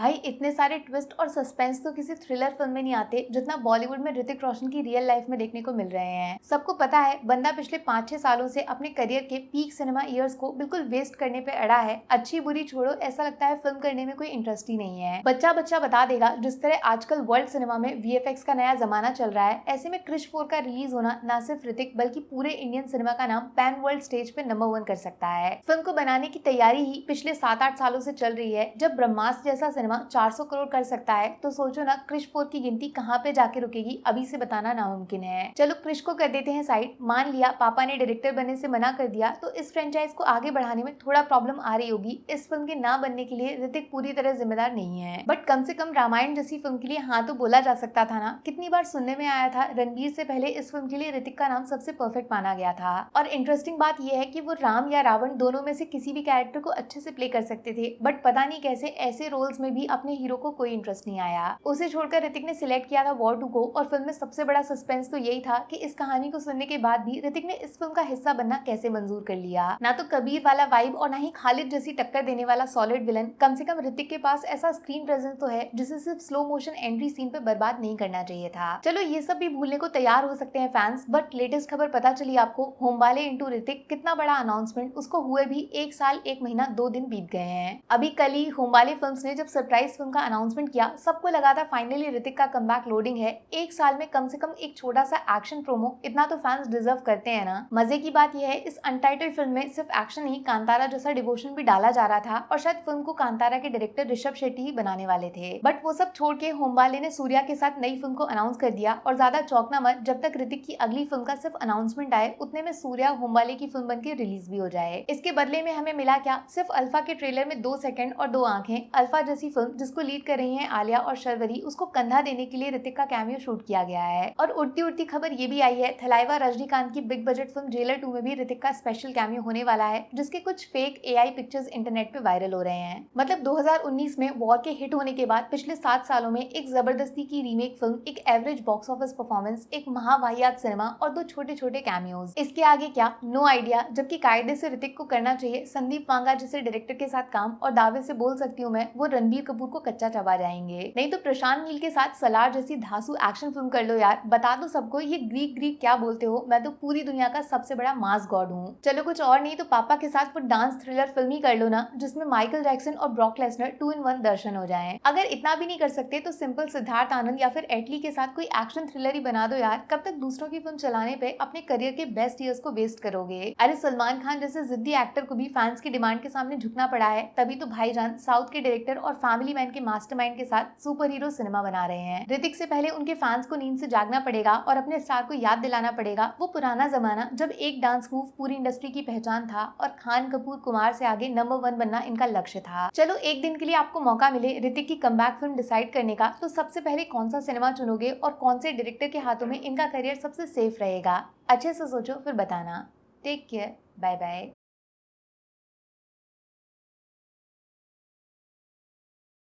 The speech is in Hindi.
भाई इतने सारे ट्विस्ट और सस्पेंस तो किसी थ्रिलर फिल्म में नहीं आते जितना बॉलीवुड में ऋतिक रोशन की रियल लाइफ में देखने को मिल रहे हैं। सबको पता है बंदा पिछले 5-6 सालों से अपने करियर के पीक सिनेमा ईयर्स को बिल्कुल वेस्ट करने पे अड़ा है। अच्छी बुरी छोड़ो, ऐसा लगता है फिल्म करने में कोई इंटरेस्ट ही नहीं है। बच्चा बच्चा बता देगा जिस तरह आजकल वर्ल्ड सिनेमा में वीएफएक्स का नया जमाना चल रहा है। ऐसे में क्रिश 4 का रिलीज होना न सिर्फ ऋतिक बल्कि पूरे इंडियन सिनेमा का नाम पैन वर्ल्ड स्टेज पे नंबर 1 कर सकता है। फिल्म को बनाने की तैयारी ही पिछले 7-8 सालों से चल रही है। जब ब्रह्मास्त्र जैसा सिनेमा 400 करोड़ कर सकता है तो सोचो ना क्रिश 4 की गिनती कहाँ पे जाके रुकेगी, अभी से बताना नामुमकिन है। चलो क्रिश को कर देते हैं साइड। मान लिया पापा ने डायरेक्टर बनने से मना कर दिया तो इस फ्रेंचाइज को आगे बढ़ाने में थोड़ा प्रॉब्लम आ रही होगी। इस फिल्म के ना बनने के लिए ऋतिक पूरी तरह जिम्मेदार नहीं है, बट कम से कम रामायण जैसी फिल्म के लिए हाँ तो बोला जा सकता था ना। कितनी बार सुनने में आया था रणवीर से पहले इस फिल्म के लिए ऋतिक का नाम सबसे परफेक्ट माना गया था। और इंटरेस्टिंग बात यह है कि वो राम या रावण दोनों में से किसी भी कैरेक्टर को अच्छे से प्ले कर सकते थे, बट पता नहीं कैसे ऐसे रोल्स में भी अपने हीरो को कोई इंटरेस्ट नहीं आया। उसे छोड़कर ऋतिक ने सिलेक्ट किया था वॉर 2 को, और फिल्म में सबसे बड़ा सस्पेंस तो यही था कि इस कहानी को सुनने के बाद भी ऋतिक ने इस फिल्म का हिस्सा बनना कैसे मंजूर कर लिया। ना तो कबीर वाला वाइब और ना ही खालिद जैसी टक्कर देने वाला सॉलिड विलन। कम से कम ऋतिक के पास ऐसा स्क्रीन प्रेजेंस तो है जिसे सिर्फ स्लो मोशन एंट्री सीन पे बर्बाद नहीं करना चाहिए था। चलो ये सब भी भूलने को तैयार हो सकते हैं फैंस, बट लेटेस्ट खबर पता चली आपको, होमबाले इंटू ऋतिक। कितना बड़ा अनाउंसमेंट, उसको हुए भी 1 साल 1 महीना 2 दिन बीत गए हैं। अभी कल ही होमबाले फिल्म्स ने जब सरप्राइज फिल्म का अनाउंसमेंट किया, सबको लगा था फाइनली ऋतिक का कमबैक लोडिंग है। 1 साल में कम से कम एक छोटा सा एक्शन प्रोमो, इतना तो फैंस डिजर्व करते हैं ना। मजे की बात यह है इस अनटाइटल्ड फिल्म में सिर्फ एक्शन नहीं, कांतारा जैसा डिवोशन भी डाला जा रहा था, और शायद फिल्म को कांतारा के डायरेक्टर ऋषभ शेट्टी ही बनाने वाले थे। बट वो सब छोड़ के होमबाले ने सूर्या के साथ नई फिल्म को अनाउंस कर दिया। और ज्यादा चौंकना मत, जब तक ऋतिक की अगली फिल्म का सिर्फ अनाउंसमेंट आए उतने में सूर्या होमबाले की फिल्म बनके रिलीज भी हो जाए। इसके बदले में हमें मिला क्या, सिर्फ अल्फा के ट्रेलर में 2 सेकंड और 2 आंखें। अल्फा जैसी फिल्म जिसको लीड कर रही हैं आलिया और शर्वरी, उसको कंधा देने के लिए ऋतिक का कैमियो शूट किया गया है। और उड़ती उड़ती खबर ये भी आई है, थलाइवा रजनीकांत की बिग बजट फिल्म जेलर 2 में भी ऋतिक का स्पेशल कैमियो होने वाला है, जिसके कुछ फेक एआई पिक्चर्स इंटरनेट पे वायरल हो रहे हैं। मतलब 2019 में वॉर के हिट होने के बाद पिछले 7 सालों में एक जबरदस्ती की रीमेक फिल्म, एक एवरेज बॉक्स ऑफिस परफॉर्मेंस, एक महावाहियात सिनेमा और 2 छोटे छोटे कैमियोज। इसके आगे क्या, नो आइडिया। जबकि कायदे से ऋतिक को करना चाहिए संदीप वांगा जैसे डायरेक्टर के साथ काम, और दावे से बोल सकती हूँ मैं वो रणबीर कपूर को कच्चा चबा जाएंगे। नहीं तो प्रशांत नील के साथ सलार जैसी धांसू एक्शन फिल्म कर लो यार। बता दो सबको ये ग्रीक ग्रीक क्या बोलते हो, मैं तो पूरी दुनिया का सबसे बड़ा मास गॉड हूँ। चलो कुछ और नहीं तो पापा के साथ वो डांस थ्रिलर फिल्म ही कर लो ना, जिसमें माइकल जैक्सन और ब्रॉक लेसनर 2 in 1 दर्शन हो जाएं। अगर इतना भी नहीं कर सकते तो सिंपल सिद्धार्थ आनंद या फिर एटली के साथ कोई एक्शन थ्रिलर ही बना दो यार। कब तक दूसरों की फिल्म चलाने पे अपने करियर के बेस्ट ईयर्स को वेस्ट करोगे। अरे सलमान खान जैसे जिद्दी एक्टर को भी फैंस की डिमांड के सामने झुकना पड़ा है, तभी तो भाईजान साउथ के डायरेक्टर और फैमिली मैन के मास्टरमाइंड के साथ सुपर हीरो सिनेमा बना रहे हैं। ऋतिक से पहले उनके फैंस को नींद से जागना पड़ेगा और अपने स्टार को याद दिलाना पड़ेगा वो पुराना जमाना जब एक डांस मूव पूरी इंडस्ट्री की पहचान था और खान कपूर कुमार से आगे नंबर 1 बनना इनका लक्ष्य था। चलो एक दिन के लिए आपको मौका मिले ऋतिक की कमबैक फिल्म डिसाइड करने का, तो सबसे पहले कौन सा सिनेमा चुनोगे और कौन से डायरेक्टर के हाथों में इनका करियर सबसे सेफ रहेगा? अच्छे से सोचो फिर बताना। Take care, bye bye.